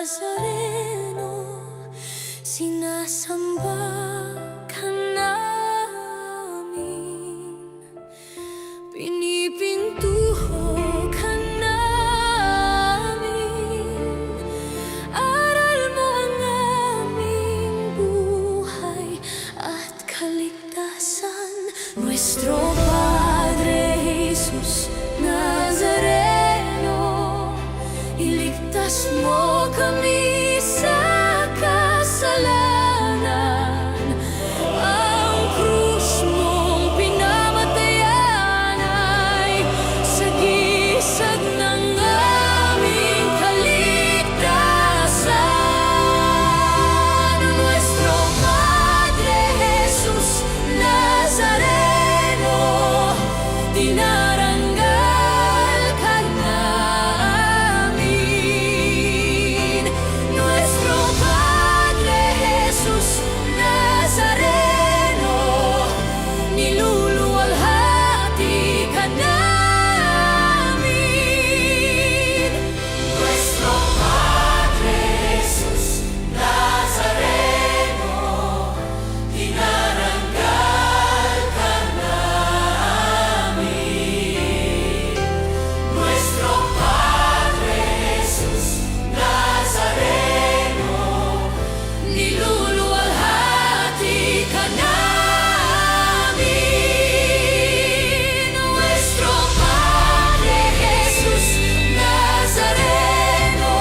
Nazareno, sinasamba ka namin, pinipintuho ka namin, aral mo ang aming buhay at kaligtasan. Nuestro Padre Jesus Nazareno, iligtas mo kami sa kasalanan. Ang krus mong pinamatayan ay sagisag ng aming kaligtasan. Nuestro Padre Jesus Nazareno, dinarangal ka namin. Nuestro Padre Jesus Nazareno, niluluwalhati ka namin. Nuestro Padre Jesus Nazareno, dinarangal ka namin. Nuestro Padre Jesus Nazareno, niluluwalhati ka namin. Nuestro Padre Jesus Nazareno,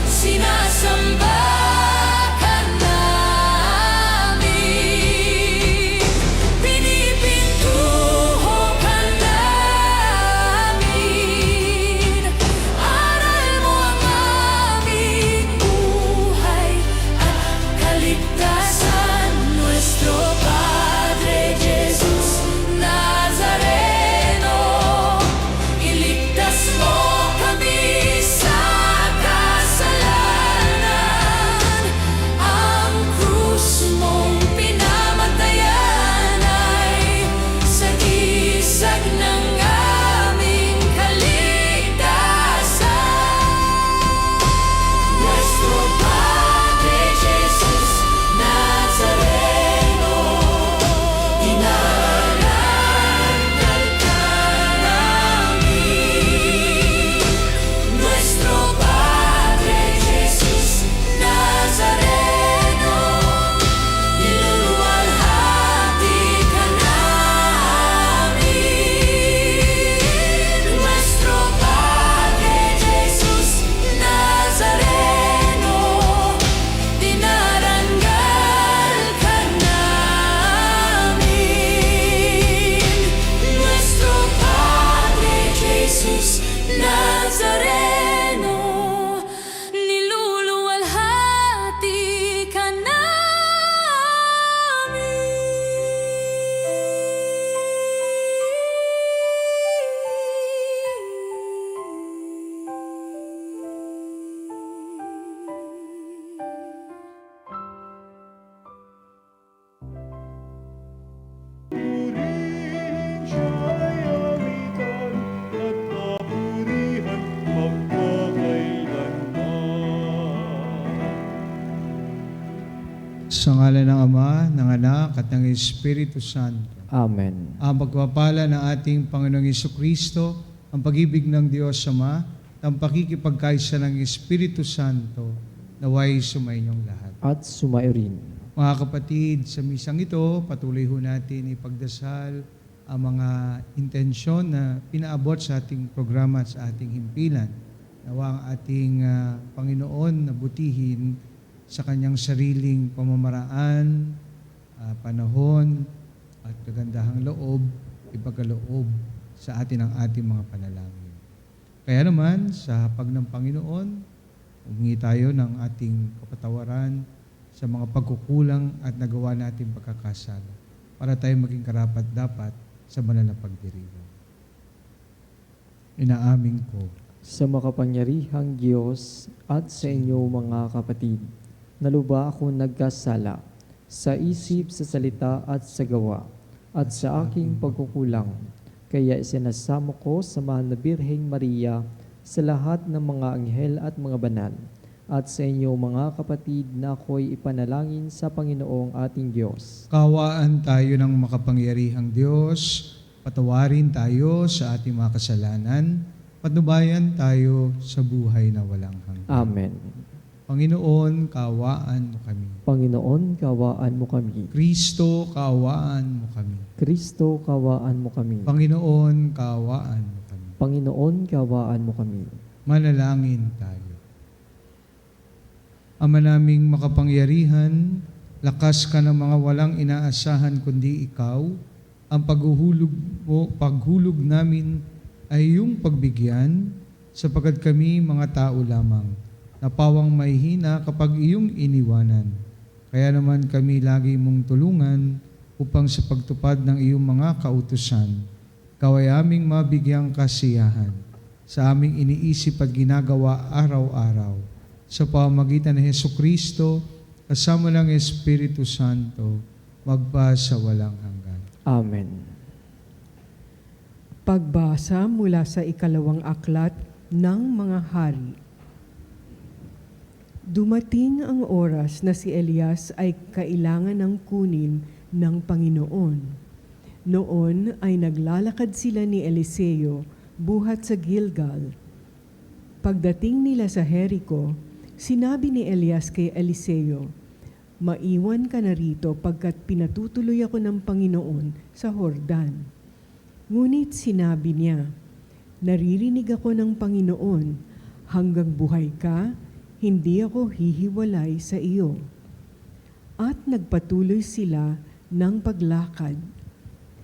sinasamba ka namin, pinipintuho ka namin, aral mo ang aming buhay at kaligtasan. Nuestro Padre Jesus Nazareno, iligtas mo kami sa kasalanan. Ang krus mong pinamatayan ay sagisag ng aming kaligtasan. Nuestro Padre Jesus Nazareno, dinarangal ka namin. Nuestro Padre Jesus Nazareno, niluluwalhati ka namin. Nuestro Padre Jesus Nazareno, dinarangal ka namin. Nuestro Padre Jesus Nazareno, niluluwalhati ka Purihin siya'y awitan at kapurihan magpakailanman. Sa ngalan ng Ama, ng Anak, at ng Espiritu Santo. Amen. Ang pagpapala ng ating Panginoong Jesucristo, ang pag-ibig ng Diyos Ama, at ang pakikipagkaisa ng Espiritu Santo, naway sumainyong lahat. At sumayo rin. Mga kapatid, sa misang ito, patuloy ho natin ipagdasal ang mga intensyon na pinaabot sa ating programa at sa ating himpilan. Nawa ang ating Panginoon na butihin sa kanyang sariling pamamaraan, panahon, at kagandahang loob, ipagkaloob sa atin ang ating mga panalangin. Kaya naman, sa hapag ng Panginoon, humingi tayo ng ating kapatawaran sa mga pagkukulang at nagawa natin pagkakasala para tayo maging karapat-dapat sa banal na pagdiriwang. Inaamin ko Sa makapangyarihang Diyos at sa inyo mga kapatid, naluba ako nagkasala sa isip, sa salita at sa gawa, at sa aking pagkukulang. Kaya isinasamo ko sa mahal na Birheng Maria sa lahat ng mga anghel at mga banal, at sa inyo mga kapatid na ako'y ipanalangin sa Panginoong ating Diyos. Kawaan tayo ng makapangyarihang Diyos, patawarin tayo sa ating mga kasalanan, patnubayan tayo sa buhay na walang hanggan. Amen. Panginoon, kaawaan mo kami. Panginoon, kawaan mo kami. Kristo, kaawaan mo kami. Kristo, kawaan mo kami. Panginoon, kaawaan mo kami. Panginoon, kawaan mo kami. Manalangin tayo. Ama naming makapangyarihan, lakas ka ng mga walang inaasahan kundi ikaw. Ang paghulog namin ay iyong pagbigyan sapagkat kami mga tao lamang. Napawang may hina kapag iyong iniwanan. Kaya naman kami lagi mong tulungan upang sa pagtupad ng iyong mga kautusan, ikaw ay aming mabigyang kasiyahan sa aming iniisip at ginagawa araw-araw. Sa pamamagitan ni Hesukristo, kasama ng Espiritu Santo, magpa sa walang hanggan. Amen. Pagbasa mula sa ikalawang aklat ng mga hari. Dumating ang oras na si Elias ay kailangan ng kunin ng Panginoon. Noon ay naglalakad sila ni Eliseo buhat sa Gilgal. Pagdating nila sa Jericho, sinabi ni Elias kay Eliseo, "Maiwan ka na rito pagkat pinatutuloy ako ng Panginoon sa Jordan." Ngunit sinabi niya, "Naririnig ako ng Panginoon, hanggang buhay ka, hindi ako hihiwalay sa iyo." At nagpatuloy sila ng paglakad.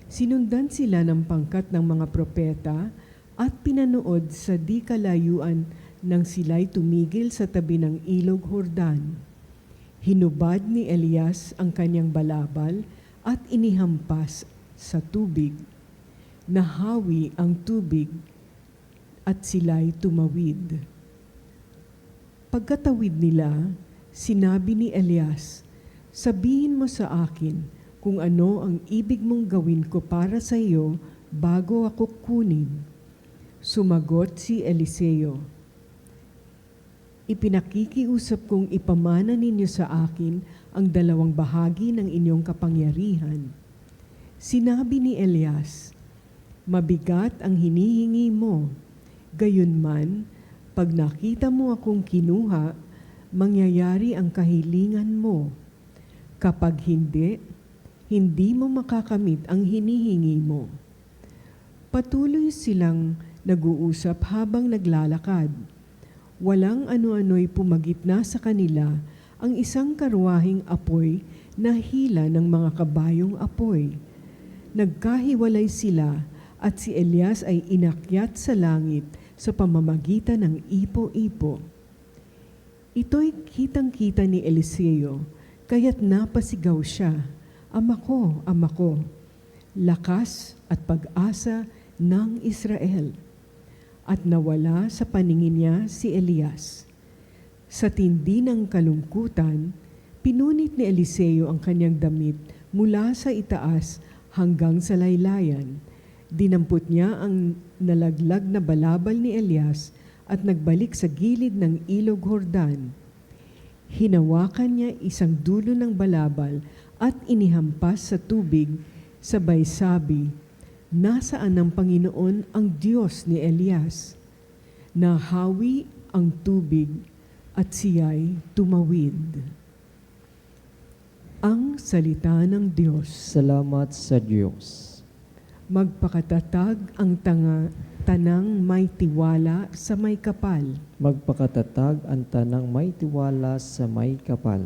Sinundan sila ng pangkat ng mga propeta at pinanood sa di kalayuan nang sila'y tumigil sa tabi ng ilog Jordan. Hinubad ni Elias ang kanyang balabal at inihampas sa tubig. Nahawi ang tubig at sila'y tumawid. Pagkatawid nila, sinabi ni Elias, "Sabihin mo sa akin kung ano ang ibig mong gawin ko para sa iyo bago ako kunin." Sumagot si Eliseo, "Ipinakikiusap kong ipamana ninyo sa akin ang dalawang bahagi ng inyong kapangyarihan." Sinabi ni Elias, "Mabigat ang hinihingi mo, gayunman, pag nakita mo akong kinuha, mangyayari ang kahilingan mo. Kapag hindi, hindi mo makakamit ang hinihingi mo." Patuloy silang nag-uusap habang naglalakad. Walang ano-ano'y pumagitna sa kanila ang isang karwaheng apoy na hila ng mga kabayong apoy. Nagkahiwalay sila at si Elias ay inakyat sa langit sa pamamagitan ng ipo-ipo. Ito'y kitang-kita ni Eliseo, kaya't napasigaw siya, Ama ko, lakas at pag-asa ng Israel." At nawala sa paningin niya si Elias. Sa tindi ng kalungkutan, pinunit ni Eliseo ang kanyang damit mula sa itaas hanggang sa laylayan. Dinampot niya ang nalaglag na balabal ni Elias at nagbalik sa gilid ng ilog Jordan. Hinawakan niya isang dulo ng balabal at inihampas sa tubig, sabay sabi, "Nasaan ang Panginoon ang Diyos ni Elias?" Nahawi ang tubig at siya'y tumawid. Ang salita ng Diyos. Salamat sa Diyos. Magpakatatag ang tanang may tiwala sa may kapal. Magpakatatag ang tanang may tiwala sa may kapal.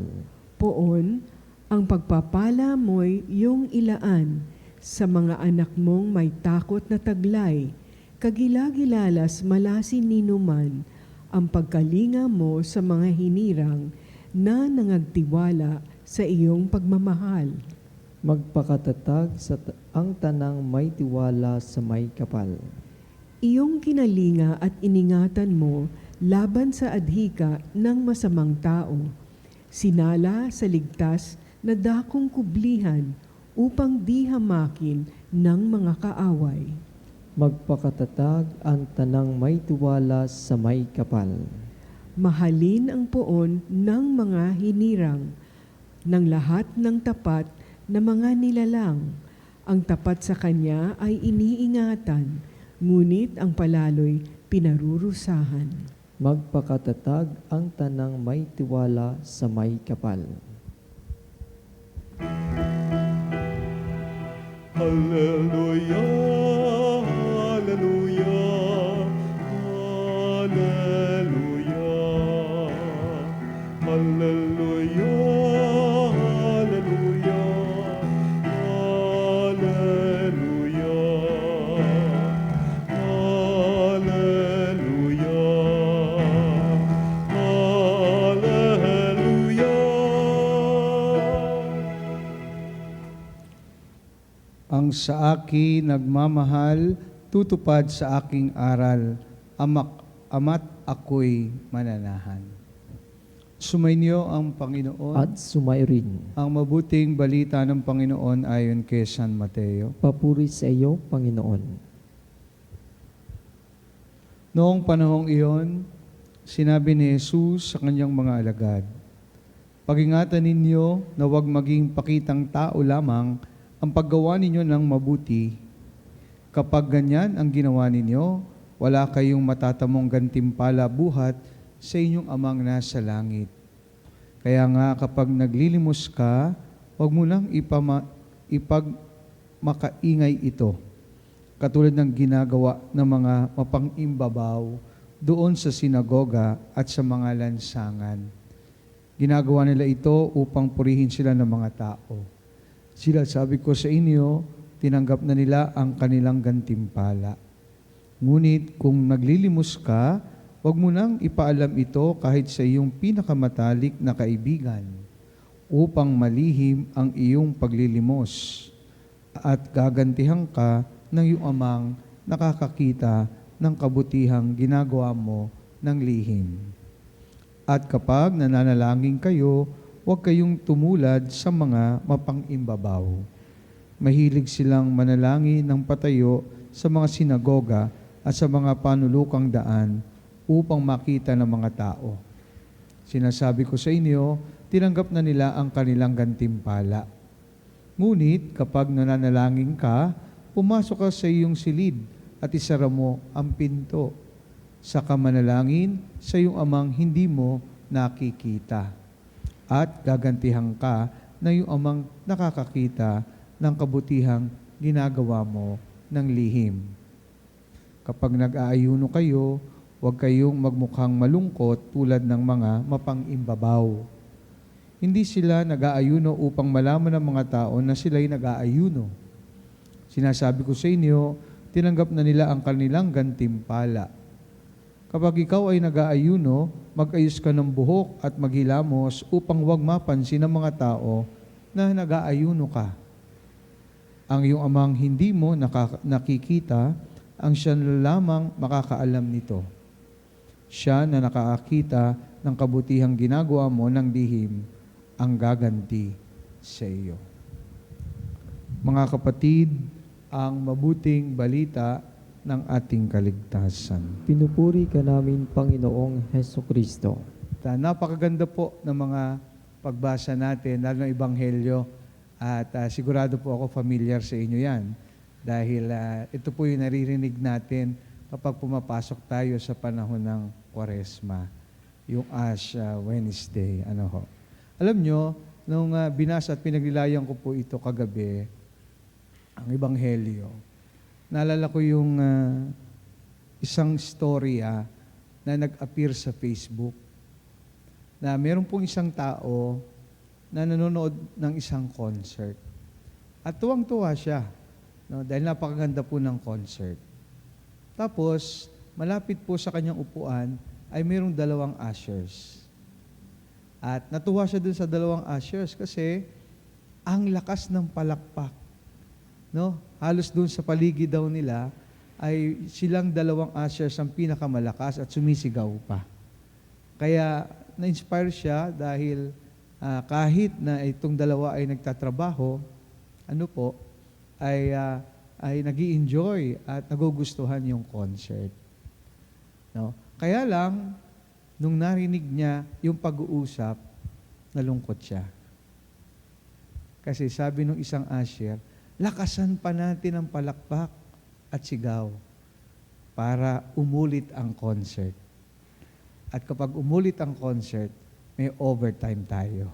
Poon, ang pagpapala mo'y iyong ilaan sa mga anak mong may takot na taglay. Kagilagilalas malasin ninuman ang pagkalinga mo sa mga hinirang na nangagtiwala sa iyong pagmamahal. Magpakatatag ang tanang may tiwala sa may kapal. Iyong kinalinga at iningatan mo laban sa adhika ng masamang tao. Sinala sa ligtas na dakong kublihan upang di hamakin ng mga kaaway. Magpakatatag ang tanang may tiwala sa may kapal. mahalin ang poon ng mga hinirang, ng lahat ng tapat na mga nilalang. Ang tapat sa kanya ay iniingatan, ngunit ang palaloy pinarurusahan. Magpakatatag ang tanang may tiwala sa may kapal. Hallelujah, hallelujah, hallelujah, hallelujah, hallelujah, hallelujah, hallelujah. Ang sa akin nagmamahal, tutupad sa aking aral, ama't ako'y mananahan. Sumainyo ang Panginoon. At sumairin. Ang mabuting balita ng Panginoon ayon kay San Mateo. Papuri sa iyo, Panginoon. Noong panahong iyon, sinabi ni Jesus sa kanyang mga alagad, "Pag-ingatan ninyo na huwag maging pakitang tao lamang ang paggawa ninyo ng mabuti. Kapag ganyan ang ginawa ninyo, wala kayong matatamong gantimpala buhat sa inyong amang nasa langit. Kaya nga kapag naglilimos ka, huwag mo lang ipagmakaingay ito, katulad ng ginagawa ng mga mapangimbabaw doon sa sinagoga at sa mga lansangan. Ginagawa nila ito upang purihin sila ng mga tao. Sila, sabi ko sa inyo, tinanggap na nila ang kanilang gantimpala. Ngunit kung naglilimos ka, huwag mo nang ipaalam ito kahit sa iyong pinakamatalik na kaibigan, upang malihim ang iyong paglilimos at gagantihan ka ng iyong amang nakakakita ng kabutihang ginagawa mo ng lihim. At kapag nananalangin kayo, huwag kayong tumulad sa mga mapangimbabaw. Mahilig silang manalangin ng patayo sa mga sinagoga at sa mga panulukang daan upang makita ng mga tao. Sinasabi ko sa inyo, tinanggap na nila ang kanilang gantimpala. Ngunit kapag nananalangin ka, pumasok ka sa iyong silid at isara mo ang pinto. Saka manalangin sa iyong amang hindi mo nakikita. At gagantihan ka na iyong amang nakakakita ng kabutihang ginagawa mo ng lihim. Kapag nag-aayuno kayo, huwag kayong magmukhang malungkot tulad ng mga mapangimbabaw. Hindi sila nag-aayuno upang malaman ng mga tao na sila'y nag-aayuno. Sinasabi ko sa inyo, tinanggap na nila ang kanilang gantimpala. Kapag ikaw ay nag-aayuno, mag-ayos ka ng buhok at maghilamos upang huwag mapansin ng mga tao na nag-aayuno ka. Ang iyong amang hindi mo nakikita, ang siya lamang makakaalam nito. Siya na nakakita ng kabutihang ginagawa mo ng lihim, ang gaganti sa iyo. Mga kapatid, ang mabuting balita ng ating kaligtasan. Pinupuri ka namin, Panginoong Heso Kristo. Napakaganda po ng mga pagbasa natin, lalo ng Ebanghelyo, at sigurado po ako familiar sa inyo yan. Dahil ito po yung naririnig natin kapag pumapasok tayo sa panahon ng Kwaresma, yung Ash Wednesday. Alam nyo, nung binasa at pinagnilayan ko po ito kagabi, ang Ebanghelyo, naalala ko yung isang storya na nag-appear sa Facebook na meron pong isang tao na nanonood ng isang concert. At tuwang-tuwa siya, dahil napakaganda po ng concert. Tapos, malapit po sa kanyang upuan ay mayroong 2 ushers. At natuwa siya dun sa 2 ushers kasi ang lakas ng palakpak. Halos dun sa paligid daw nila ay silang 2 ushers ang pinakamalakas at sumisigaw pa. Kaya na-inspire siya dahil kahit na itong 2 ay nagtatrabaho, ay nag-i-enjoy at nagugustuhan yung concert. Kaya lang, nung narinig niya yung pag-uusap, nalungkot siya. Kasi sabi nung isang usher, lakasan pa natin ang palakpak at sigaw para umulit ang concert. At kapag umulit ang concert, may overtime tayo.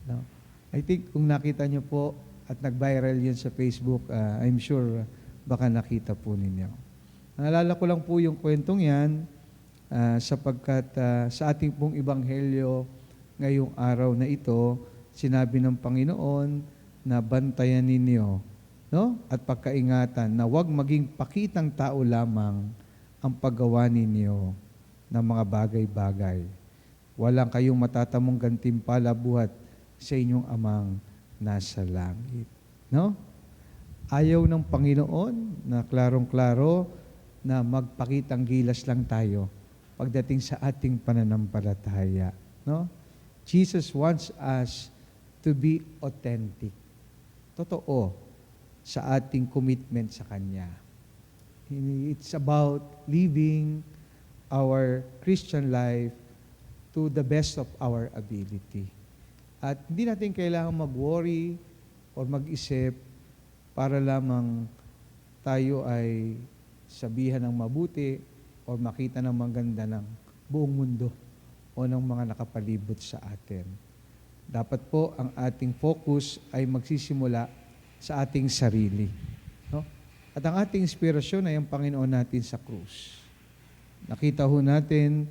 No? I think kung nakita niyo po at nag-viral yun sa Facebook, I'm sure baka nakita po ninyo. Naalala ko lang po yung kwentong yan sapagkat sa ating pong ebanghelyo ngayong araw na ito, sinabi ng Panginoon na bantayan ninyo, no? At pagkaingatan na huwag maging pakitang tao lamang ang paggawa ninyo ng mga bagay-bagay. Walang kayong matatamong gantimpala buhat sa inyong amang nasa langit. No? Ayaw ng Panginoon na klarong-klaro na magpakitang gilas lang tayo pagdating sa ating pananampalataya. No? Jesus wants us to be authentic. Totoo sa ating commitment sa Kanya. It's about living our Christian life to the best of our ability. At hindi natin kailangan mag-worry or mag-isip para lamang tayo ay sabihan ng mabuti o makita ng maganda ng buong mundo o ng mga nakapalibot sa atin. Dapat po ang ating focus ay magsisimula sa ating sarili. No? At ang ating inspirasyon ay ang Panginoon natin sa krus. Nakita ho natin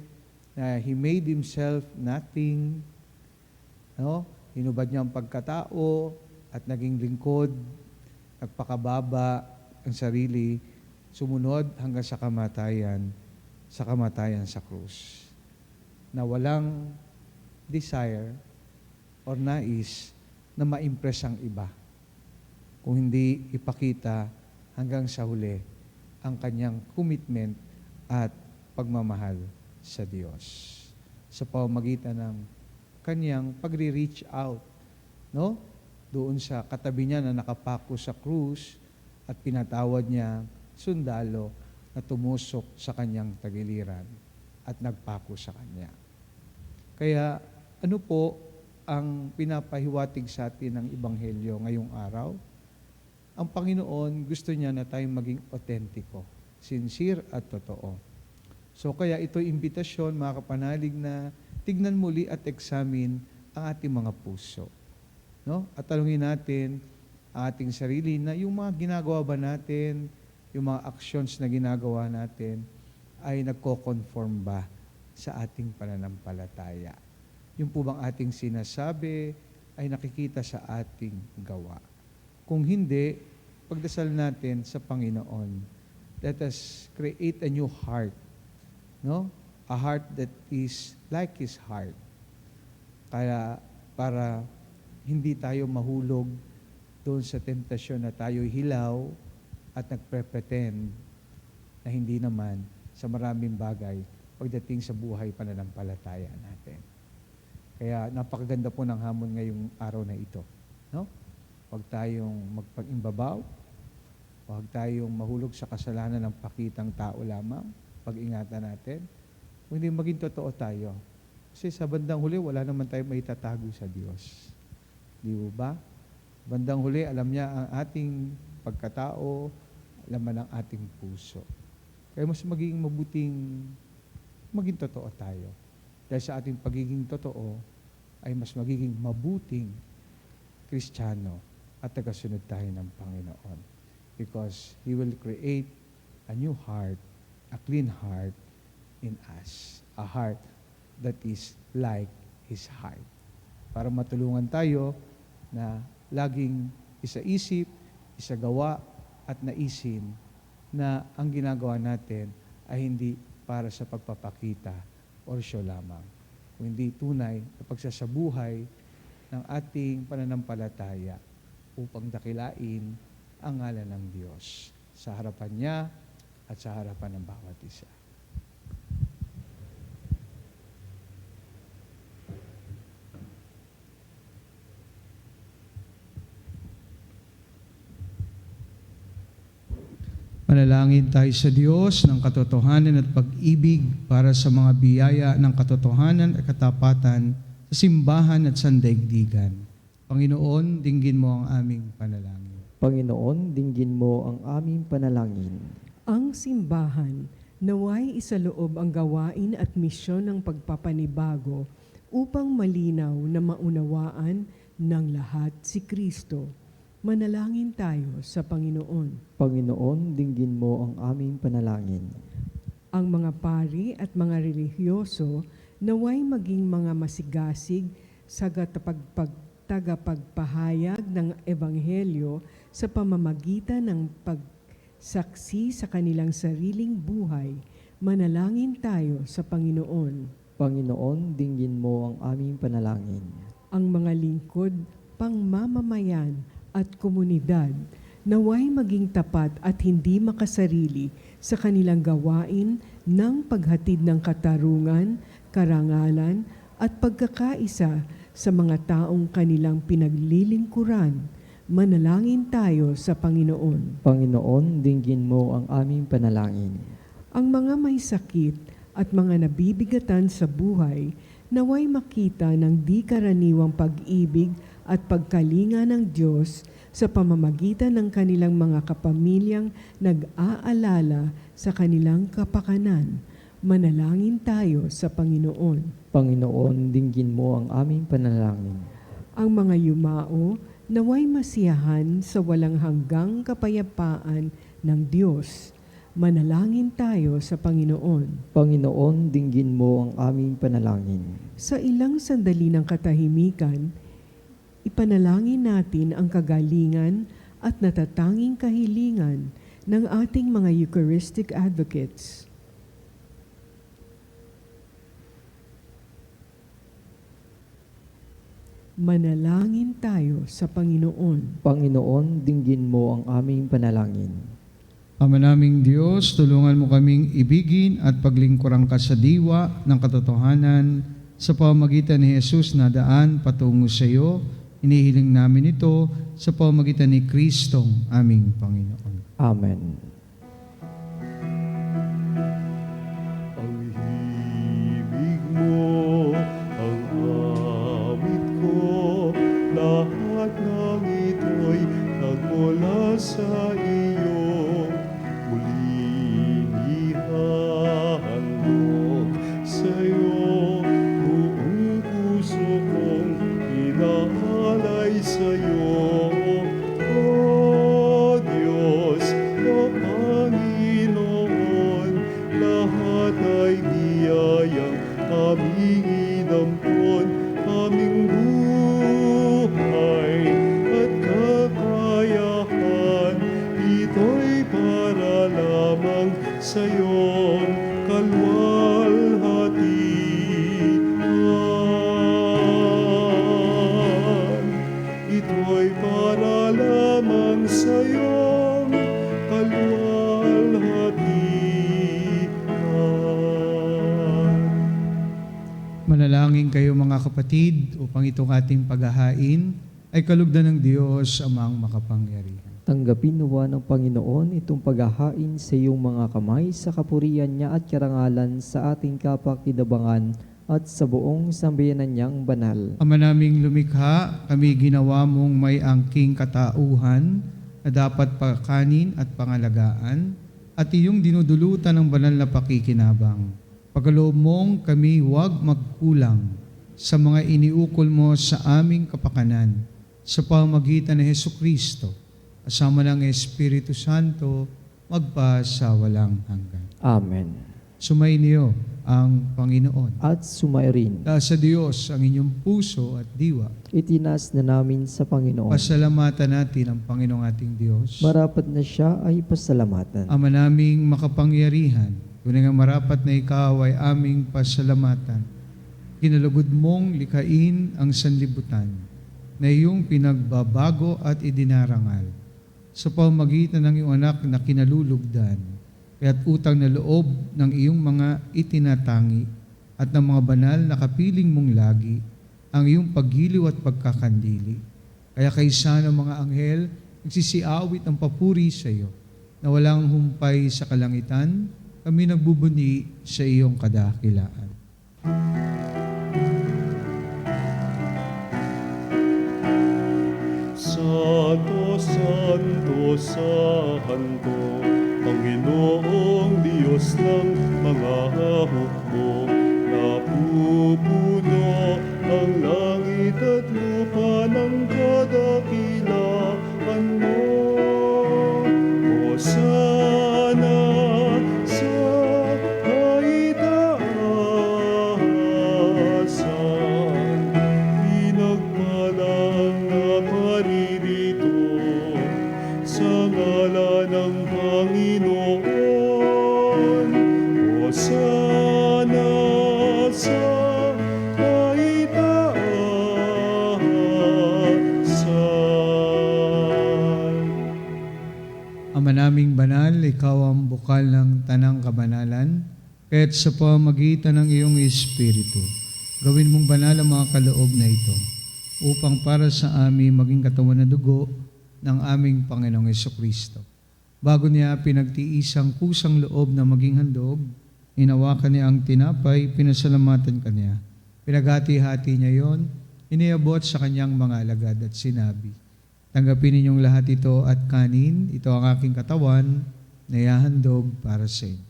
na He made Himself nothing. No? Hinubad niya ang pagkatao at naging lingkod, nagpakababa ang sarili, sumunod hanggang sa kamatayan sa krus. Na walang desire or nais na ma-impress ang iba. Kung hindi ipakita hanggang sa huli ang kanyang commitment at pagmamahal sa Diyos. Sa pamamagitan ng kanyang pagre-reach out, no? Doon sa katabi niya na nakapako sa krus at pinatawad niya sundalo na tumusok sa kanyang tagiliran at nagpako sa kanya. Kaya ano po ang pinapahiwatig sa atin ng Ebanghelyo ngayong araw? Ang Panginoon gusto niya na tayong maging autentiko, sincere at totoo. So kaya ito'y imbitasyon, mga kapanalig, na tignan muli at examine ang ating mga puso. No? At tanungin natin ang ating sarili na yung mga ginagawa ba natin, yung mga actions na ginagawa natin, ay nagko-conform ba sa ating pananampalataya? Yung po bang ating sinasabi ay nakikita sa ating gawa? Kung hindi, pagdasal natin sa Panginoon, let us create a new heart. No? A heart that is like His heart. Kaya para hindi tayo mahulog doon sa temptasyon na tayo hilaw at nagpre-pretend na hindi naman sa maraming bagay pagdating sa buhay pananampalataya natin. Kaya napakaganda po ng hamon ngayong araw na ito. No? Huwag tayong magpag-imbabaw, huwag tayong mahulog sa kasalanan ng pakitang tao lamang, pag-ingatan natin, kundi maging totoo tayo. Kasi sa bandang huli, wala naman tayong maitatago sa Diyos. Di ba? Bandang huli, alam niya ang ating pagkatao, laman ng ating puso. Kaya mas magiging mabuting maging totoo tayo. Dahil sa ating pagiging totoo, ay mas magiging mabuting Kristiyano at tagasunod tayo ng Panginoon. Because He will create a new heart, a clean heart in us. A heart that is like His heart. Para matulungan tayo na laging isa-isip, isa-gawa, at naisin na ang ginagawa natin ay hindi para sa pagpapakita o show lamang. Kundi tunay na pagsasabuhay ng ating pananampalataya upang dakilain ang ngalan ng Diyos sa harapan niya at sa harapan ng bawat isa. Manalangin tayo sa Diyos ng katotohanan at pag-ibig para sa mga biyaya ng katotohanan at katapatan sa simbahan at sandaigdigan. Panginoon, dinggin mo ang aming panalangin. Panginoon, dinggin mo ang aming panalangin. Ang simbahan naway isaloob ang gawain at misyon ng pagpapanibago upang malinaw na maunawaan ng lahat si Kristo. Manalangin tayo sa Panginoon. Panginoon, dinggin mo ang aming panalangin. Ang mga pari at mga relihiyoso naway maging mga masigasig sa tagapagpahayag ng Ebanghelyo sa pamamagitan ng pagsaksi sa kanilang sariling buhay. Manalangin tayo sa Panginoon. Panginoon, dinggin mo ang aming panalangin. Ang mga lingkod, pangmamamayan at komunidad naway maging tapat at hindi makasarili sa kanilang gawain ng paghatid ng katarungan, karangalan at pagkakaisa sa mga taong kanilang pinaglilingkuran. Manalangin tayo sa Panginoon. Panginoon, dinggin mo ang aming panalangin. Ang mga may sakit at mga nabibigatan sa buhay naway makita ng di karaniwang pag-ibig at pagkalinga ng Diyos sa pamamagitan ng kanilang mga kapamilyang nag-aalala sa kanilang kapakanan. Manalangin tayo sa Panginoon. Panginoon, dinggin mo ang aming panalangin. Ang mga yumao naway masiyahan sa walang hanggang kapayapaan ng Diyos. Manalangin tayo sa Panginoon. Panginoon, dinggin mo ang aming panalangin. Sa ilang sandali ng katahimikan, ipanalangin natin ang kagalingan at natatanging kahilingan ng ating mga Eucharistic advocates. Manalangin tayo sa Panginoon. Panginoon, dinggin mo ang aming panalangin. Ama naming Diyos, tulungan mo kaming ibigin at paglingkurang ka sa diwa ng katotohanan sa pamamagitan ni Jesus na daan patungo sa iyo. Inihiling namin ito sa pamamagitan ni Kristong aming Panginoon. Amen. Ang himig mo, ang awit ko, lahat ng ito'y nagmula sa iyo. Muling ihahandog sa iyo, buong puso kong inaalay sa iyo. O Diyos, o Panginoon, lahat ay biyayang aming inampon, aming buhay at kakayahan. Ito'y para lamang sa iyong kalwalhatian. Ito'y para lamang sa iyong kalwalhatian. Manalangin kayo mga kapatid upang itong ating paghahain ay kalugdan ng Diyos amang makapangyarihan. Tanggapin nawa ng Panginoon itong paghahain sa iyong mga kamay sa kapurihan niya at karangalan sa ating kapakinabangan at sa buong sambayanan niyang banal. Ama naming lumikha, kami ginawa mong may angking katauhan na dapat pakanin at pangalagaan at iyong dinudulutan ng banal na pakikinabang. Pagkaloob mong kami huwag magkulang sa mga iniukol mo sa aming kapakanan sa pamamagitan ni Hesukristo, kasama ng Espiritu Santo, magpa sa walang hanggan. Amen. Sumainyo ang Panginoon. At sumairin, Dahil sa Diyos ang inyong puso at diwa. itinas na namin sa Panginoon. Pasalamatan natin ang Panginoong ating Diyos. Marapat na siya ay pasalamatan. Ama naming makapangyarihan, tunay nga marapat na ikaw ay aming pasalamatan. Kinalugod mong likain ang sanlibutan na iyong pinagbabago at idinarangal sa pamamagitan ng iyong anak na kinalulugdan, kaya't utang na loob ng iyong mga itinatangi at ng mga banal na kapiling mong lagi ang iyong paggiliw at pagkakandili. Kaya kaysa ng mga anghel, nagsisiawit ang papuri sa iyo na walang humpay sa kalangitan, kami nagbubuni sa iyong kadakilaan. Santo, Santo, Santo, Panginoong Diyos ng mga hukbo, napupuno ang langit at lupa ng kadakilaan mo. Hosana sa kaitaasan, pinagpalang na paririto sa ngala ng Panginoon. Hosana sa kaitaasan. Ama naming banal, ikaw ang bukal ng tanang kabanalan, kaya't sa pamagitan ng iyong Espiritu, gawin mong banal ang mga kaloob na ito, upang para sa amin maging katawan na dugo ng aming Panginoong Hesukristo. Bago niya pinagtiisang kusang loob na maging handog, hinawakan niya ang tinapay, pinasalamatan kanya. Pinaghati-hati niya yon, iniabot sa kanyang mga alagad at sinabi, tanggapin ninyong lahat ito at kanin, ito ang aking katawan na ihahandog para sa inyo.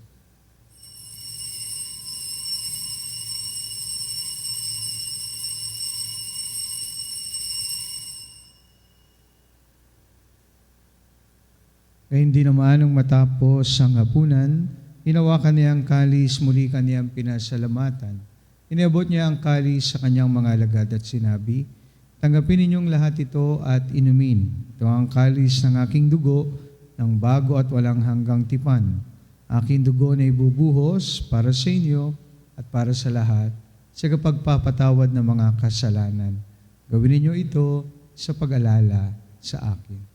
Kaya hindi naman nung matapos ang hapunan, hinawakan niya ang kalis, muli kaniyang pinasalamatan. Iniabot niya ang kalis sa kanyang mga alagad at sinabi, tanggapin ninyong lahat ito at inumin. Ito ang kalis ng aking dugo, ng bago at walang hanggang tipan. Aking dugo na ibubuhos para sa inyo at para sa lahat sa kapagpapatawad ng mga kasalanan. Gawin ninyo ito sa pag-alala sa akin.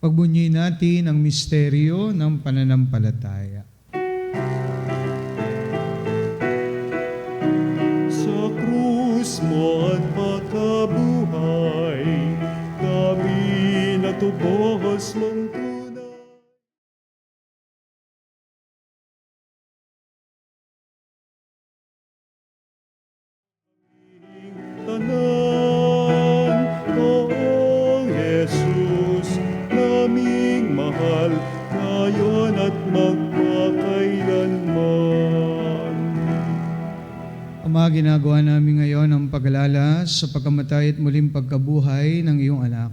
Pagbunyi natin ang misteryo ng pananampalataya. Sa krus mo at pagkabuhay, kami natubos mong tunay. Tanan, Poong Jesus, naming mahal, ngayon at magpakailanman. Ama, ginagawa namin ngayon ang pag-alala sa pagkamatay at muling pagkabuhay ng iyong anak.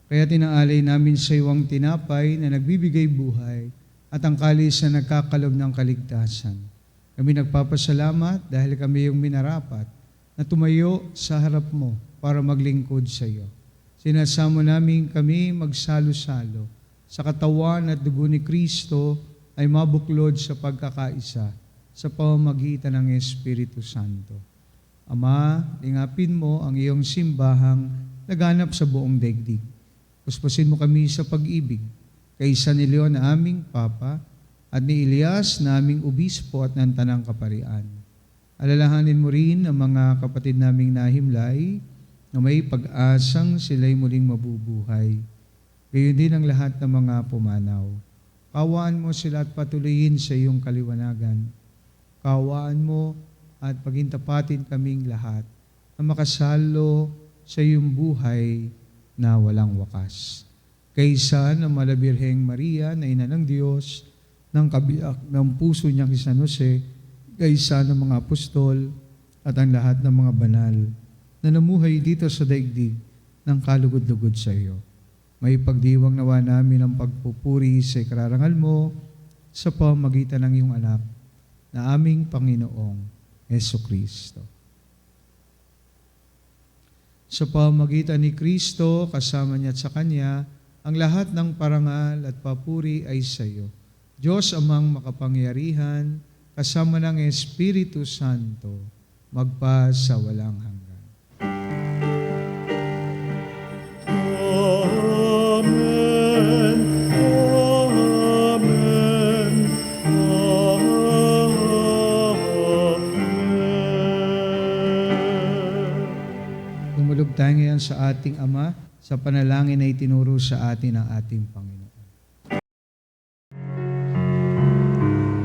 Kaya tinaalay namin sa iyo ang tinapay na nagbibigay buhay at ang kalis na nagkakalob ng kaligtasan. Kami nagpapasalamat dahil kami yung minarapat na tumayo sa harap mo para maglingkod sa iyo. Sinasamo namin kami magsalo-salo sa katawan at dugo ni Kristo ay mabuklod sa pagkakaisa sa pamamagitan ng Espiritu Santo. Ama, lingapin mo ang iyong simbahang laganap sa buong daigdig. Puspusin mo kami sa pag-ibig kay San Leon na aming Papa at ni Elias na aming Obispo at ng Tanang Kaparian. Alalahanin mo rin ang mga kapatid naming nahimlay na may pag-asang sila'y muling mabubuhay. Gayon din ang lahat ng mga pumanaw. Kawaan mo sila at patuloyin sa iyong kaliwanagan. Kawaan mo at pagintapatin kaming lahat na makasalo sa iyong buhay na walang wakas. Kaysa ng Malabirheng Maria na ina ng Diyos, ng kabiyak ng puso niya kay San Jose, kaysa ng mga apostol at ang lahat ng mga banal na namuhay dito sa daigdig ng kalugod-lugod sa iyo. May pagdiwang nawa namin ang pagpupuri sa ikararangal mo sa pamamagitan ng iyong anak na aming Panginoong Hesukristo. Sa pamamagitan ni Kristo, kasama niya at sa Kanya, ang lahat ng parangal at papuri ay sa iyo. Diyos amang makapangyarihan, kasama ng Espiritu Santo, magpa sa walang hanggan. Amen. Amen. tayo ngayon sa ating Ama sa panalangin na itinuro sa atin ng ating Panginoon.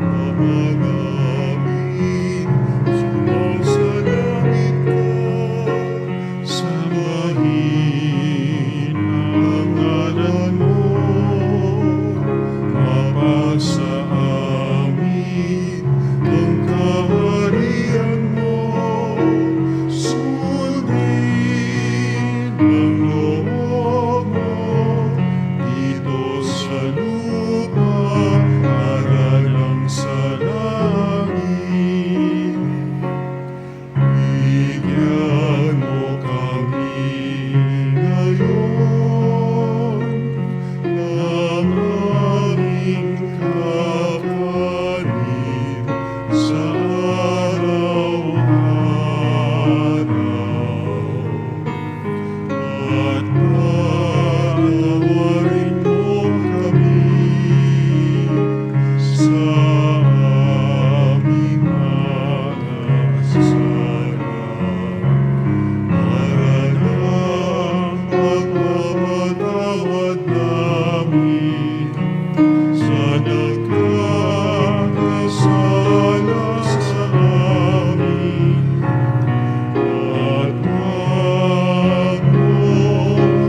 Ama namin, sumasalangit ka, sambahin ang ngalan mo, mapasa amin ang kaharian mo, sundin ang loob mo, dito sa lupa, para lang sa langit. Bigyan mo kami ngayon ng aming kakanin sa araw-araw. At patawarin mo kami sa aming mga kasalanan, para lang pagpapatawad namin sa nagkakasala sa amin. At wag mo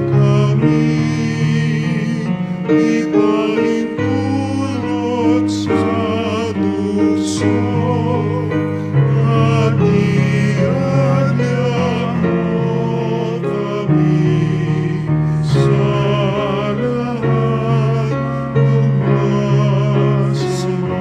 kami ipahintulot sa tukso, at iadya mo kami sa lahat ng masama.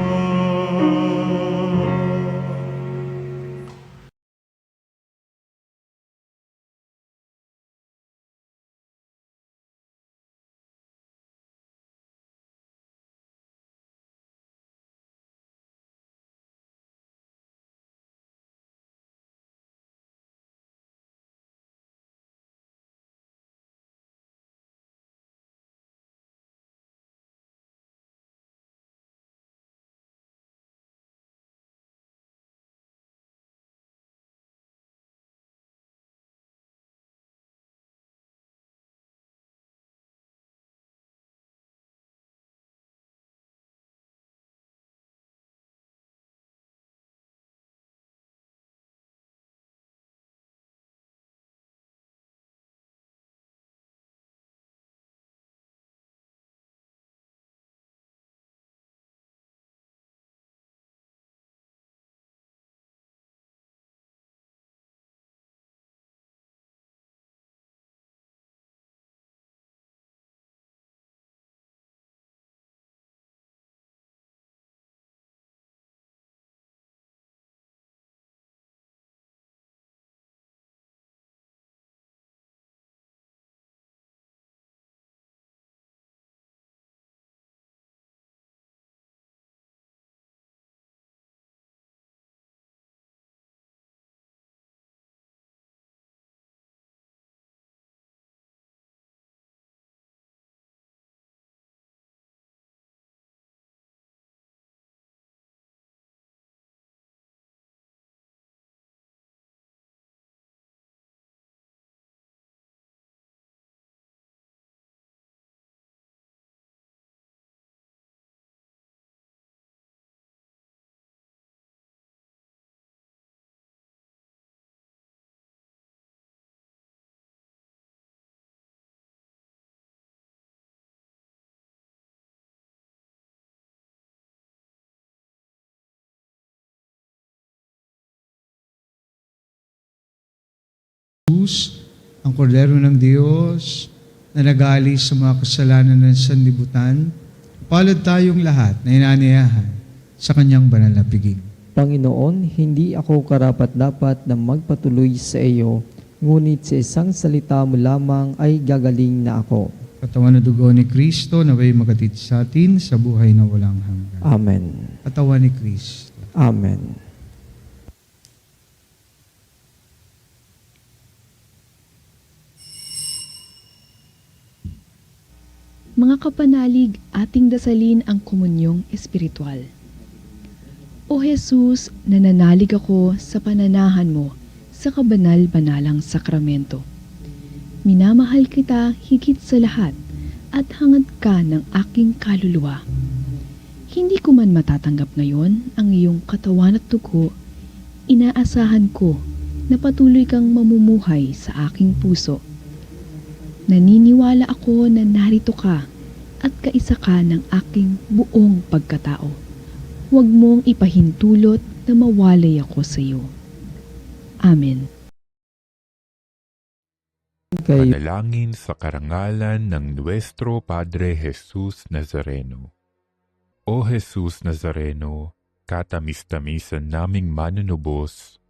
Jesus, ang kordero ng Diyos na nag-aalis sa mga kasalanan ng sanlibutan, palad tayong lahat na inaniyahan sa kanyang banal na piging. Panginoon, hindi ako karapat-dapat na magpatuloy sa iyo, ngunit sa isang salita mo lamang ay gagaling na ako. Katawan na dugo ni Kristo na may magatid sa atin sa buhay na walang hanggan. Amen. Katawan ni Kristo. Amen. Mga kapanalig, ating dasalin ang komunyong espiritual. O Jesus, nananalig ako sa pananahan mo sa kabanal-banalang sakramento. minamahal kita higit sa lahat at hangad ka ng aking kaluluwa. Hindi ko man matatanggap ngayon ang iyong katawan at dugo, inaasahan ko na patuloy kang mamumuhay sa aking puso. Naniniwala ako na narito ka at kaisa ka ng aking buong pagkatao. Huwag mong ipahintulot na mawalay ako sa iyo. Amen. Kay Panalangin sa karangalan ng Nuestro Padre Jesus Nazareno. O Jesus Nazareno, katamis-tamisan naming manunubos,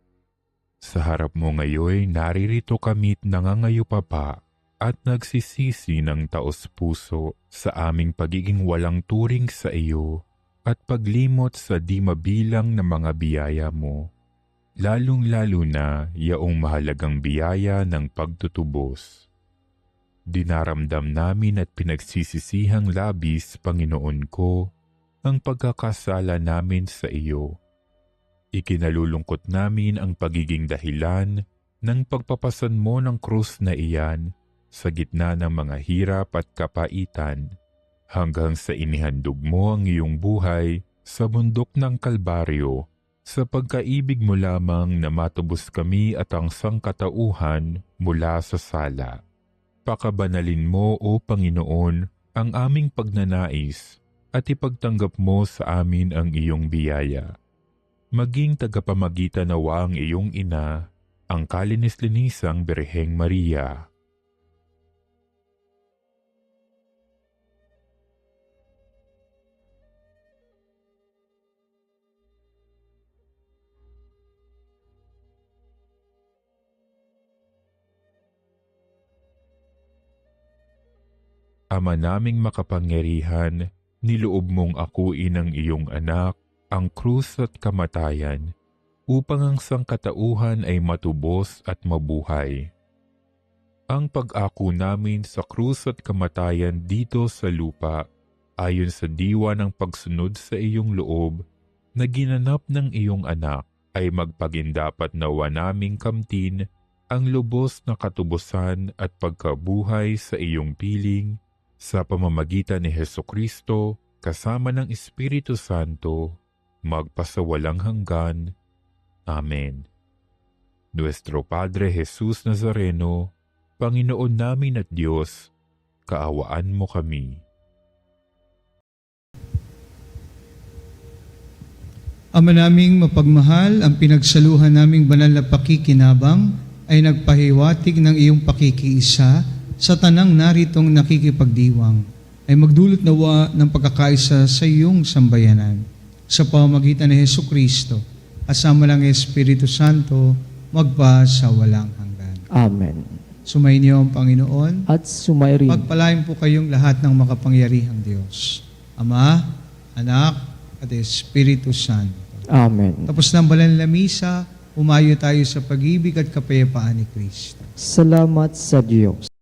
sa harap mo ngayon naririto kami't nangangayupapa at nagsisisi ng taos-puso sa aming pagiging walang turing sa iyo at paglimot sa di mabilang na mga biyaya mo, lalong-lalo na yaong mahalagang biyaya ng pagtutubos. Dinaramdam namin at pinagsisisihang labis, Panginoon ko, ang pagkakasala namin sa iyo. Ikinalulungkot namin ang pagiging dahilan ng pagpapasan mo ng krus na iyan sa gitna ng mga hirap at kapaitan, hanggang sa inihandog mo ang iyong buhay sa bundok ng Kalbaryo, sa pagkaibig mo lamang na matubos kami at ang sangkatauhan mula sa sala. Pakabanalin mo, O Panginoon, ang aming pagnanais at ipagtanggap mo sa amin ang iyong biyaya. Maging tagapamagitan nawa ang iyong ina, ang kalinis-linisang Birheng Maria. Ama naming makapangyarihan, niloob mong akuin ang iyong anak, ang krus at kamatayan, upang ang sangkatauhan ay matubos at mabuhay. Ang pag-ako namin sa krus at kamatayan dito sa lupa, ayon sa diwa ng pagsunod sa iyong loob, na ginanap ng iyong anak, ay magpagindapat nawa naming kamtin ang lubos na katubusan at pagkabuhay sa iyong piling, sa pamamagitan ni Hesukristo, kasama ng Espiritu Santo, magpasawalang hanggan. Amen. Nuestro Padre Jesus Nazareno, Panginoon namin at Diyos, kaawaan mo kami. Ama naming mapagmahal, ang pinagsaluhan naming banal na pakikinabang ay nagpahiwatig ng iyong pakikiisa sa tanang naritong nakikipagdiwang, ay magdulot nawa ng pagkakaisa sa iyong sambayanan. Sa pamamagitan ni Hesukristo, kasama ng Espiritu Santo, magpa sa walang hanggan. Amen. Sumainyo ang Panginoon. At sumayrin Pagpalain po kayong lahat ng makapangyarihang Diyos, Ama, Anak, at Espiritu Santo. Amen. Tapos ng banal na misa, umayo tayo sa pag-ibig at kapayapaan ni Kristo. Salamat sa Diyos.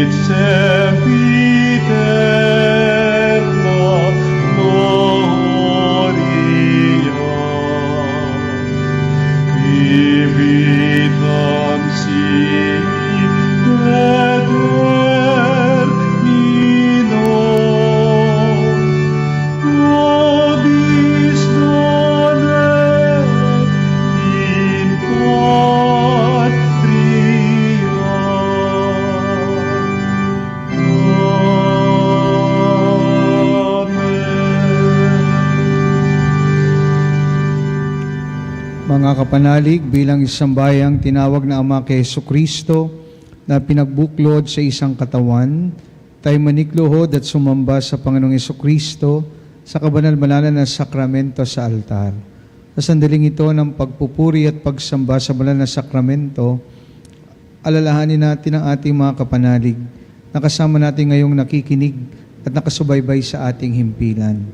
et sempiterna gloria. Vitam sic et termino, nobis donet in patria. Amen. Mga kapanalig, bilang isang bayang tinawag na Ama kay Jesucristo na pinagbuklod sa isang katawan, tayo manikluhod at sumamba sa Panginoong Jesucristo sa kabanal-banalan na sakramento sa altar. Sa sandaling ito ng pagpupuri at pagsamba sa banal na sakramento, alalahanin natin ang ating mga kapanalig na kasama natin ngayong nakikinig at nakasubaybay sa ating himpilan.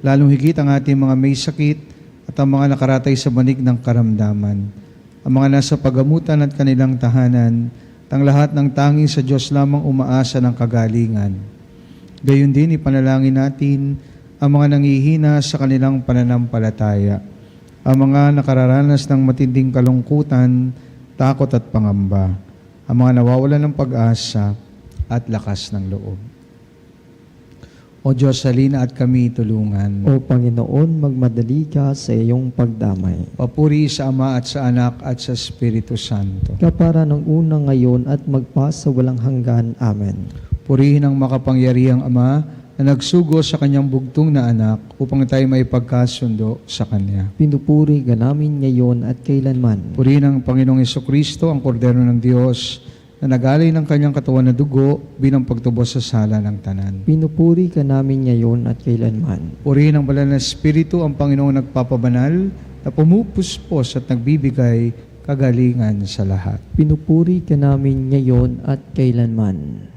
Lalong higit ang ating mga may sakit at ang mga nakaratay sa banig ng karamdaman, ang mga nasa pagamutan at kanilang tahanan, ang lahat ng tanging sa Diyos lamang umaasa ng kagalingan. Gayon din ipanalangin natin ang mga nangihina sa kanilang pananampalataya, ang mga nakararanas ng matinding kalungkutan, takot at pangamba, ang mga nawawalan ng pag-asa at lakas ng loob. O Diyos, halina at kami tulungan. O Panginoon, magmadali ka sa iyong pagdamay. Papuri sa Ama at sa Anak at sa Espiritu Santo. Kapara ng unang ngayon at magpasa walang hanggan. Amen. Purihin ang makapangyarihang Ama na nagsugo sa kanyang bugtong na anak upang tayo may pagkasundo sa Kanya. Pinupuri ka namin ngayon at kailanman. Purihin ang Panginoong Jesucristo, ang Kordero ng Diyos, na nagalay ng kanyang katawan na dugo bilang pagtubos sa sala ng tanan. Pinupuri ka namin ngayon at kailanman. Purihin ang Banal na Espiritu, ang Panginoong nagpapabanal, na pumupuspos at nagbibigay kagalingan sa lahat. Pinupuri ka namin ngayon at kailanman.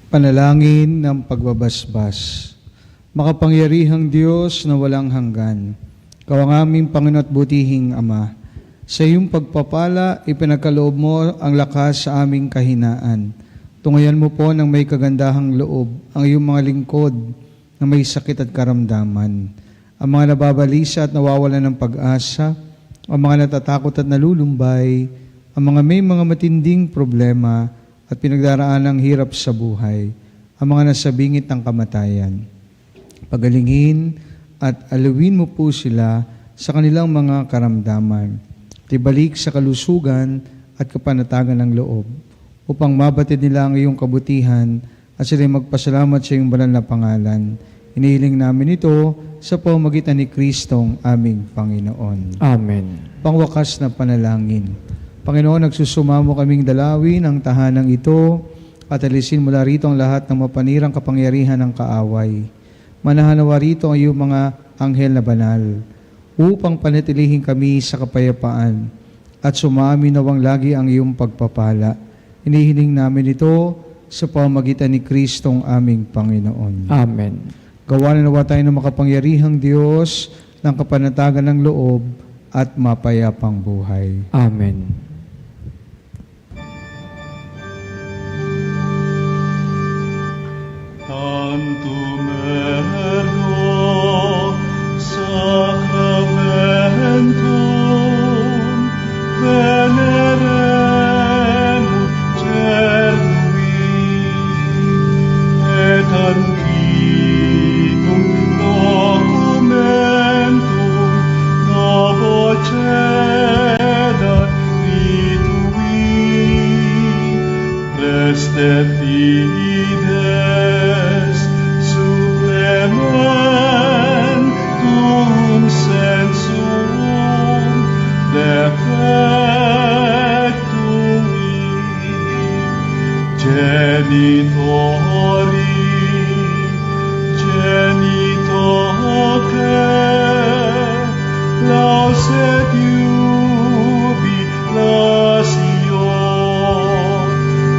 Panalangin ng pagbabasbas. Makapangyarihang Diyos na walang hanggan, Ikaw ang aming Panginoon at butihing Ama. Sa iyong pagpapala, ipinagkaloob mo ang lakas sa aming kahinaan. Tungayan mo po ng may kagandahang loob ang iyong mga lingkod na may sakit at karamdaman. Ang mga nababalisa at nawawalan ng pag-asa, ang mga natatakot at nalulumbay, ang mga may mga matinding problema at pinagdaraan ng hirap sa buhay, ang mga nasa bingit ng kamatayan. Pagalingin at alawin mo po sila sa kanilang mga karamdaman. Tibalik sa kalusugan at kapanatagan ng loob, upang mabatid nila ang iyong kabutihan at sila'y magpasalamat sa iyong banal na pangalan. Inihiling namin ito sa pamamagitan ni Kristong aming Panginoon. Amen. Pangwakas na panalangin. Panginoon, nagsusumamo kaming dalawin ang tahanang ito at alisin mula rito ang lahat ng mapanirang kapangyarihan ng kaaway. Manahanawa rito ang iyong mga anghel na banal upang panatilihin kami sa kapayapaan at sumami nawang lagi ang iyong pagpapala. Inihiling namin ito sa pamamagitan ni Kristong aming Panginoon. Amen. Gawa na nawa tayo ng makapangyarihang Diyos ng kapanatagan ng loob at mapayapang buhay. Amen. Tantum ergo sacramentum veneremur cernui et antiquum documentum novo cedat vitui prestet fides supplementum sensum defectui genitori genitoque lauset jubilatio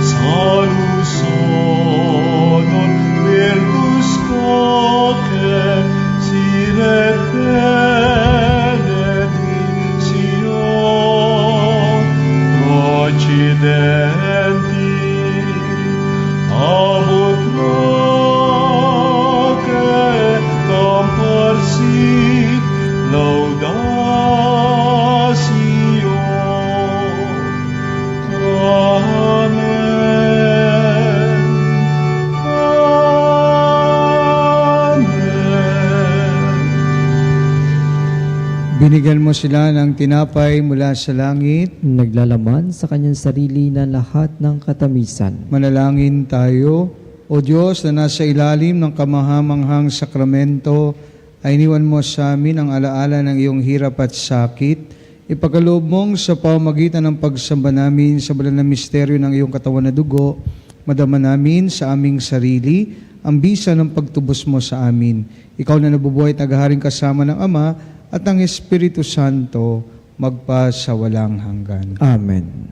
salus honor virtus coque sine benedictio procidenti abut proque comparsit laudatio. Amen. Binigyan mo sila ng tinapay mula sa langit. Naglalaman sa kanyang sarili na lahat ng katamisan. Manalangin tayo. O Diyos na nasa ilalim ng kamahamanghang sakramento, ay iniwan mo sa amin ang alaala ng iyong hirap at sakit. Ipagkaloob mong sa pamamagitan ng pagsamba namin sa banal na misteryo ng iyong katawan na dugo, madama namin sa aming sarili ang bisa ng pagtubos mo sa amin. Ikaw na nabubuhay at naghaharing kasama ng Ama at ng Espiritu Santo, magpa sa walang hanggan. Amen.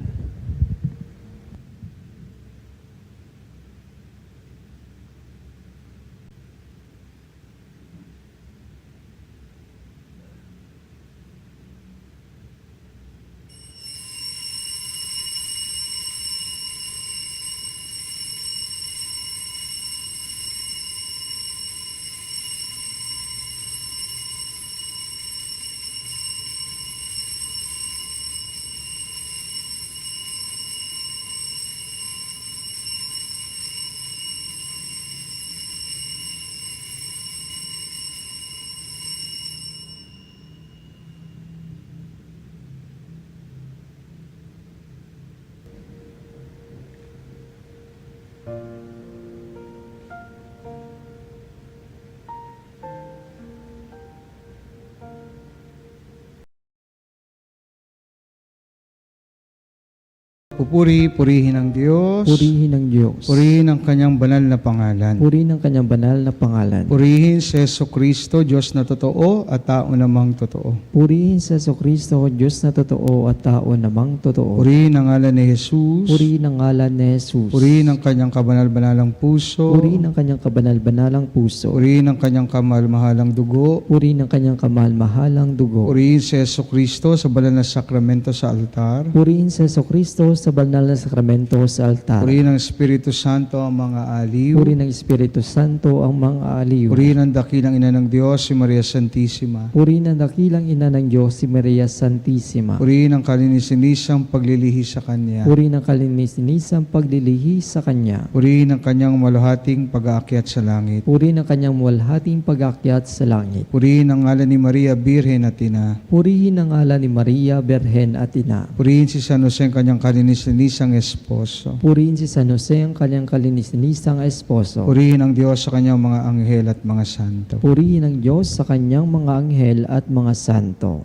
Pupuri, purihin ang Diyos. Purihin ang Diyos. Purihin ang kanyang banal na pangalan. Purihin ang kanyang banal na pangalan. Purihin si Jesucristo, Diyos na totoo at tao namang totoo. Purihin sa Jesucristo, Diyos na totoo at tao namang totoo. Purihin ang ngalan ni Jesus. Purihin ang ngalan ni Jesus. Purihin ang kanyang kabanal-banalang puso. Purihin ang kanyang kabanal-banalang puso. Purihin ang kanyang kamahal-mahalang dugo. Purihin ang kanyang kamahal-mahalang dugo. Purihin si Jesucristo sa banal na sakramento sa altar. Purihin sa Jesucristo sa banal na sakramento sa altar. Purihin ang Espiritu Santo ang mga aliw. Purihin ng Espiritu Santo ang mga aliw. Purihin ang dakilang ina ng Diyos, si Maria Santissima. Purihin ang dakilang ina ng Diyos, si Maria Santissima. Purihin ang kalininisang paglilihi sa Kanya. Purihin ang kalininisang paglilihi sa Kanya. Purihin ang kanyang maluhating pag-aakyat sa langit. Purihin ang kanyang walhating pag-akyat sa langit. Purihin ang ngalan ni Maria, Birhen at Ina. Purihin ang ngalan ni Maria, Berhen at Ina. Purihin si San Jose ang kanyang kalininisang esposo. Purihin si San Jose ang kanyang kalininisang esposo. Purihin ang Diyos sa kanyang mga anghel at mga santo. Purihin ang Diyos sa kanyang mga anghel at mga santo.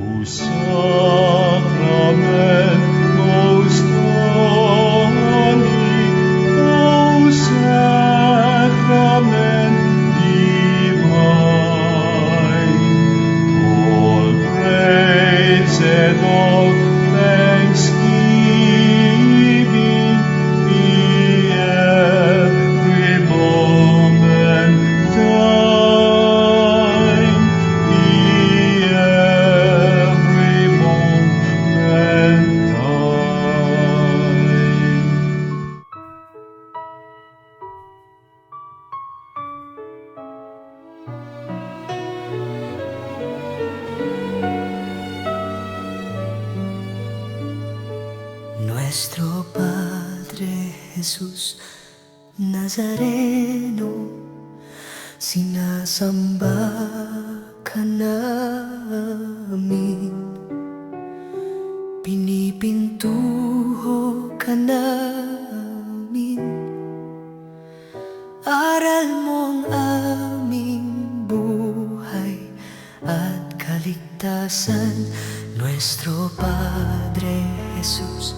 O Sacrament most holy, O Sacrament divine, all praise and all thanksgiving be every moment thine, be every moment thine. Nuestro Padre Jesús Nazareno, sinasamba ka namin, pinipintuho ka namin, aral mo ang aming buhay at kaligtasan. Nuestro Padre Jesús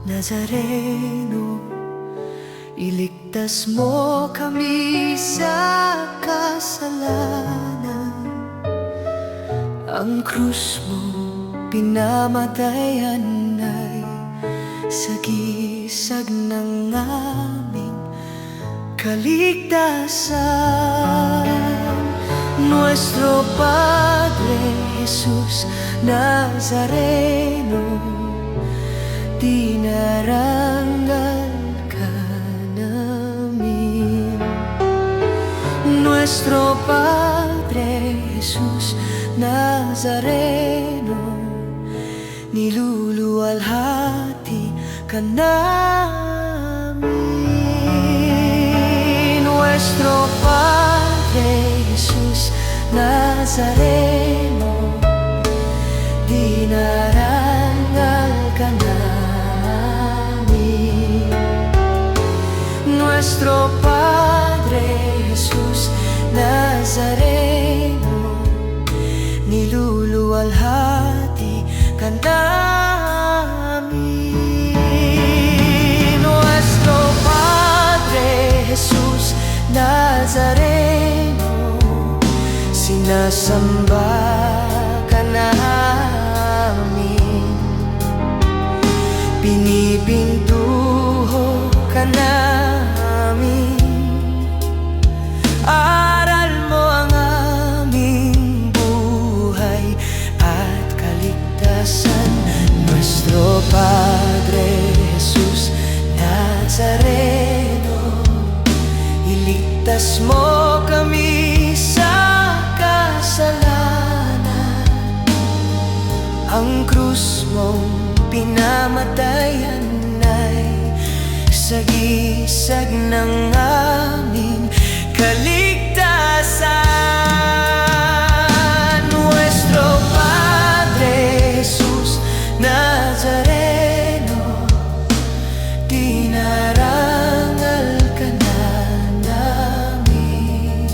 Nazareno, iligtas mo kami sa kasalanan. Ang krus mo pinamatayan ay sagisag ng aming kaligtasan. Nuestro Padre Jesus Nazareno, dinarangal ka namin. Nuestro Padre Jesus Nazareno, niluluwalhati ka namin. Nuestro Padre Jesus Nazareno, dinarangal ka namin. Nuestro Padre Jesus Nazareno, niluluwalhati ka namin. Nuestro Padre Jesus Nazareno, sinasamba ka namin, pinipintuho ka namin, aral mo ang aming buhay at kaligtasan. Nuestro Padre Jesus Nazareno, iligtas mo kami sa kasalanan. Ang krus mong pinamatayan ay sagisag ng aming kaligtasan. Nuestro Padre Jesus Nazareno, dinarangal ka na namin.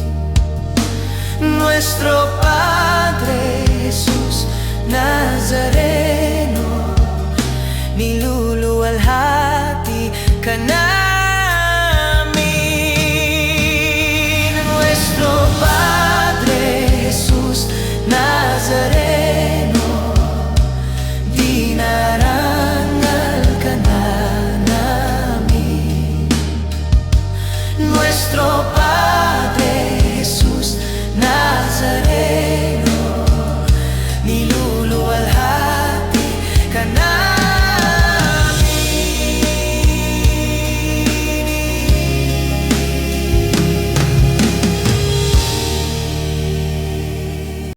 Nuestro Padre Jesus Nazareno, nuestro Padre